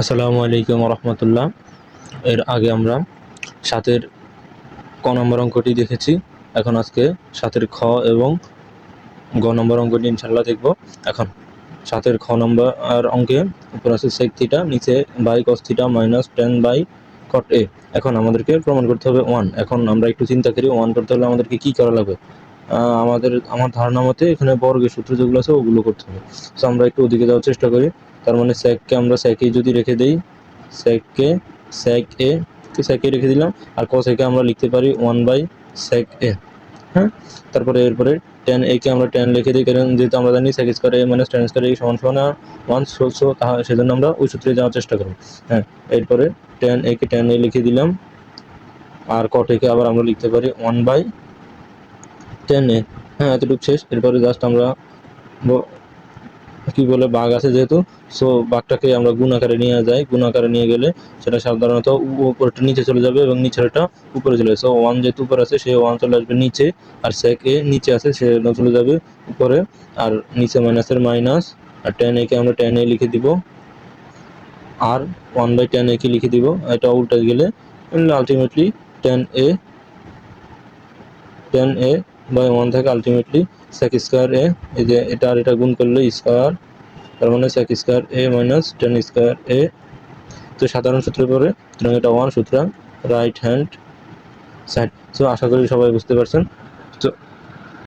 আসসালামু আলাইকুম রহমতুল্লাহ। এর আগে আমরা ৭-এর ক নম্বর অঙ্কটি দেখেছি। এখন আজকে ৭-এর খ এবং গ নম্বর অঙ্কটি ইনশাল্লাহ দেখব। এখন ৭-এর খ নম্বর অঙ্কে উপর আছে সেক থিটা, নিচে by cos theta minus ten by cot A. এখন আমাদেরকে প্রমাণ করতে হবে ওয়ান। এখন আমরা একটু চিন্তা করি, ওয়ান করতে হলে আমাদেরকে কী করা লাগবে। আমার ধারণা মতে এখানে বর্গের সূত্র যেগুলো আছে ওগুলো করতে হবে। সো আমরা একটু ওদিকে যাওয়ার চেষ্টা করি। তার মানে সেককে আমরা সেকে যদি রেখে দিই, সেককে সেক এ সেকে রেখে দিলাম, আর কস একে আমরা লিখতে পারি ওয়ান বাই সেক এ। হ্যাঁ, তারপরে এরপরে টেন এ কে আমরা টেন লিখে দিই, কারণ যেহেতু আমরা জানি সেক স্কোয়ার এ মাইনাস টেন স্কোয়ার এ সমান সমান ওয়ান, সেজন্য আমরা ওই সূত্রে যাওয়ার চেষ্টা করব। হ্যাঁ, এরপরে ten A K ten A লিখে দিলাম, আর কট একে আবার আমরা লিখতে পারি ওয়ান বাই টেন এ। হ্যাঁ, এতটুকু শেষ। এরপরে জাস্ট আমরা কি বলে বাঘ আছে যেহেতু, সো বাঘটাকে আমরা গুণ আকারে নিয়ে যাই। গুণ আকারে নিয়ে গেলে সেটা সাধারণত উপরটা নিচে চলে যাবে এবং নিচেরটা উপরে চলে যাবে। সো ওয়ান যেহেতু উপরে আছে সে ওয়ান চলে আসবে নিচে, আর সেক এ নিচে আছে সে চলে যাবে উপরে, আর নিচে মাইনাসের মাইনাস, আর টেন এ কে আমরা টেন এ লিখে দিব, আর ওয়ান বাই টেন এ কে লিখে দিব। এটা উল্টে গেলে ultimately ten A by one থেকে আলটিমেটলি সেক স্কোয়ার এ, এই যে এটা আর এটা গুণ করলে স্কোয়ার, তার মানে সেক স্কোয়ার এ মাইনাস টেন স্কোয়ার এ। তো সাধারণ সূত্রে পড়ে, সুতরাং এটা ওয়ান, সুতরাং রাইট হ্যান্ড সাইড। সো আশা করি সবাই বুঝতে পারছেন।